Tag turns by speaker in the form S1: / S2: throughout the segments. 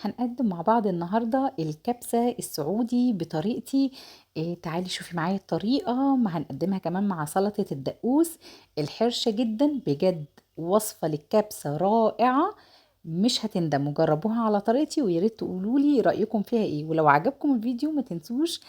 S1: هنقدم مع بعض النهاردة الكبسة السعودي بطريقتي. تعالي شوفي معايا الطريقة، ما هنقدمها كمان مع سلطة الدقوس الحرشة جدا بجد. وصفة للكبسة رائعة، مش هتندموا. جربوها على طريقتي وياريت تقولولي رأيكم فيها ايه. ولو عجبكم الفيديو ما تنسوش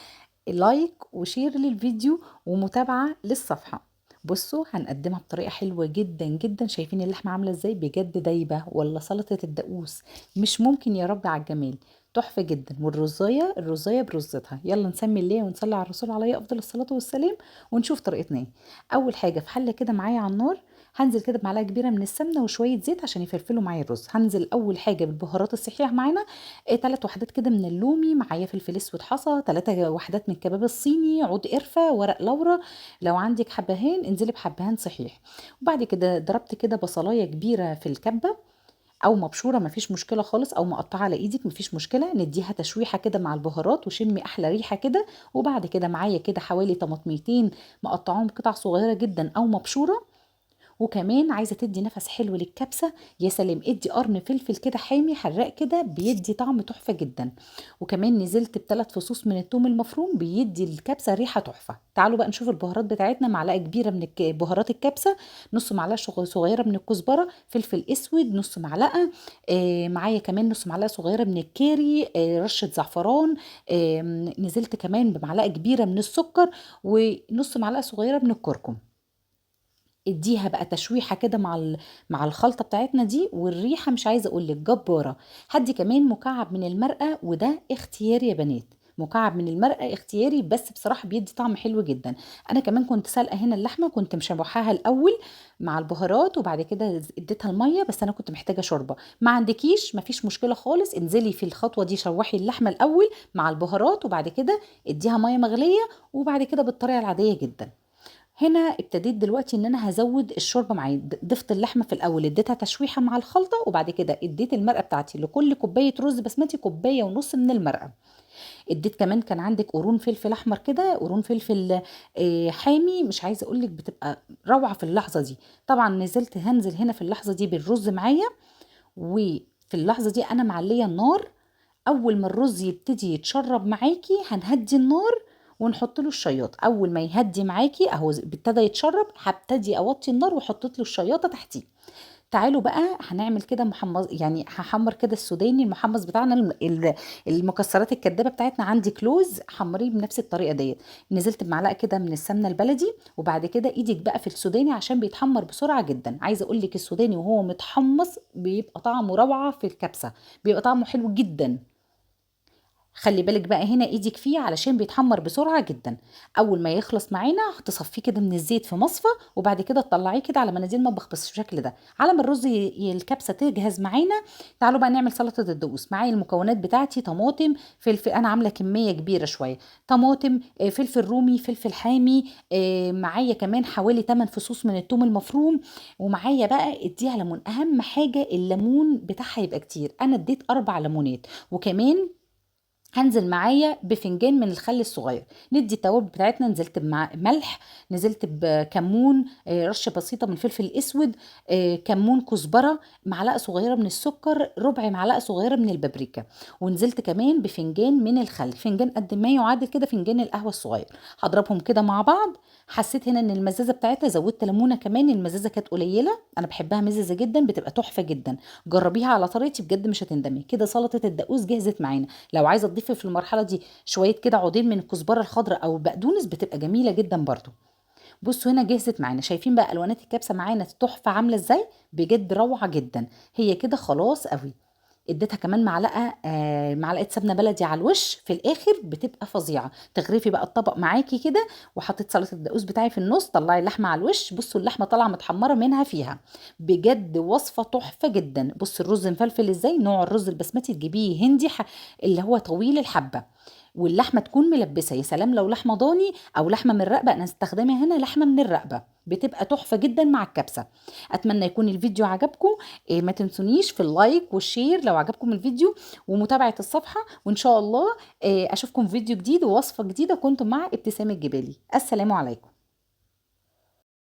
S1: لايك وشير للفيديو ومتابعة للصفحة. بصوا هنقدمها بطريقة حلوة جدا جدا. شايفين اللحمة عاملة ازاي بجد دايبة، ولا سلطة الدقوس مش ممكن يا رب على الجمال. تحفة جدا. والرزاية برزتها. يلا نسمي الله ونصلي على الرسول عليه افضل الصلاة والسلام ونشوف طريقتنا ايه. اول حاجة في حلة كده معايا على النار، هنزل كده بمعلقة كبيرة من السمنة وشوية زيت عشان يفلفلوا معايا الرز. هنزل اول حاجة بالبهارات الصحيحة معانا. 3 وحدات كده من اللومي، معايا فلفل اسود حصى، 3 وحدات من الكباب الصيني، عود قرفة، ورق لورا. لو عندك حبهان انزلي بحبهان صحيح. وبعد كده ضربت كده بصلايه كبيره في الكبه، او مبشوره مفيش مشكله خالص، او مقطعه على ايدك مفيش مشكله. نديها تشويحه كده مع البهارات وشمي احلى ريحه كده. وبعد كده معايا كده حوالي طماطميتين مقطعاهم قطع صغيره جدا او مبشوره. وكمان عايزه تدي نفس حلو للكبسه. يا سلام، ادي قرن فلفل كده حامي حراق كده بيدي طعم تحفه جدا. وكمان نزلت ب3 فصوص من الثوم المفروم بيدي الكبسه ريحه تحفه. تعالوا بقى نشوف البهارات بتاعتنا. معلقه كبيره من بهارات الكبسه، نص معلقه صغيره من الكزبره، فلفل اسود نص معلقه. معايا كمان نص معلقه صغيره من الكاري، رشه زعفران. نزلت كمان بمعلقه كبيره من السكر ونص معلقه صغيره من الكركم. اديها بقى تشويحه كده مع الخلطه بتاعتنا دي، والريحه مش عايزه اقول لك جباره. هدي كمان مكعب من المرقه، وده اختياري يا بنات. مكعب من المرقه اختياري، بس بصراحه بيدي طعم حلو جدا. انا كمان كنت سالقه هنا اللحمه، كنت مشوحاها الاول مع البهارات وبعد كده اديتها الميه، بس انا كنت محتاجه شوربه. ما عندكيش مفيش مشكله خالص، انزلي في الخطوه دي شوحي اللحمه الاول مع البهارات وبعد كده اديها ميه مغليه، وبعد كده بالطريقه العاديه جدا. هنا ابتديت دلوقتي ان انا هزود الشوربه معايا. ضفت اللحمه في الاول اديتها تشويحه مع الخلطه، وبعد كده اديت المرقه بتاعتي. لكل كوبايه رز بسمتي كوبايه ونص من المرقه. اديت كمان كان عندك قرون فلفل احمر كده، قرون فلفل حامي، مش عايزه اقول لك بتبقى روعه في اللحظه دي. طبعا هنزل هنا في اللحظه دي بالرز معايا. وفي اللحظه دي انا معليه النار. اول ما الرز يبتدي يتشرب معاكي هنهدي النار ونحط له الشياطه. اول ما يهدي معاكي اهو ابتدى يتشرب، هبتدي اوطي النار واحط له الشياطه تحتيه. تعالوا بقى هنعمل كده محمص، يعني هحمر كده السوداني المحمص بتاعنا. المكسرات الكدابه بتاعتنا عندي كلوز، حمريه بنفس الطريقه ديت. نزلت بمعلقه كده من السمنه البلدي، وبعد كده ايدك بقى في السوداني عشان بيتحمر بسرعه جدا. عايزه اقول لك السوداني وهو متحمص بيبقى طعمه روعه في الكبسه، بيبقى طعمه حلو جدا. خلي بالك بقى هنا ايدك فيه علشان بيتحمر بسرعه جدا. اول ما يخلص معانا هتصفيه كده من الزيت في مصفى، وبعد كده تطلعيه كده على مناديل مطبخ بس بالشكل ده على ما الرز الكبسه تجهز معانا. تعالوا بقى نعمل سلطه الدقوس. معايا المكونات بتاعتي طماطم، فلفل، انا عامله كميه كبيره شويه. طماطم، فلفل رومي، فلفل حامي. معايا كمان حوالي 8 فصوص من الثوم المفروم. ومعايا بقى اديها ليمون. اهم حاجه الليمون بتاعها يبقى كتير، انا اديت 4 ليمونات. وكمان هنزل معايا بفنجان من الخل الصغير. ندي التوابل بتاعتنا. نزلت بملح، نزلت بكمون، رشه بسيطه من الفلفل الاسود، كمون، كزبره، معلقه صغيره من السكر، ربع معلقه صغيره من البابريكا. ونزلت كمان بفنجان من الخل، فنجان قد ما يعادل كده فنجان القهوه الصغير. هضربهم كده مع بعض. حسيت هنا ان المزازه بتاعتها، زودت ليمونه كمان، المزازه كانت قليله، انا بحبها مززه جدا بتبقى تحفه جدا. جربيها على طريقتي بجد مش هتندمي. كده سلطه الدقوس جهزت معانا. لو عايزه تضيفي في المرحله دي شويه كده عودين من الكزبره الخضراء او بقدونس بتبقى جميله جدا برضو. بصوا هنا جهزت معانا. شايفين بقى الوانات الكبسه معانا تحفه عامله ازاي، بجد روعه جدا. هي كده خلاص قوي. اديتها كمان معلقه سمنه بلدي على الوش في الاخر بتبقى فظيعه. تغرفي بقى الطبق معاكي كده، وحطيت سلطه الدقوس بتاعي في النص. طلعي اللحمه على الوش، بصوا اللحمه طالعه متحمره منها فيها. بجد وصفه تحفه جدا. بصوا الرز مفلفل ازاي. نوع الرز البسمتي تجيبيه هندي اللي هو طويل الحبه. واللحمه تكون ملبسه. يا سلام لو لحمه ضاني او لحمه من الرقبه، انا استخدمها هنا لحمه من الرقبه بتبقى تحفه جدا مع الكبسه. اتمنى يكون الفيديو عجبكم. ما تنسونيش في اللايك والشير لو عجبكم الفيديو، ومتابعة الصفحة. وإن شاء الله أشوفكم في فيديو جديد ووصفة جديدة. كنتم مع ابتسام الجبالي. السلام عليكم.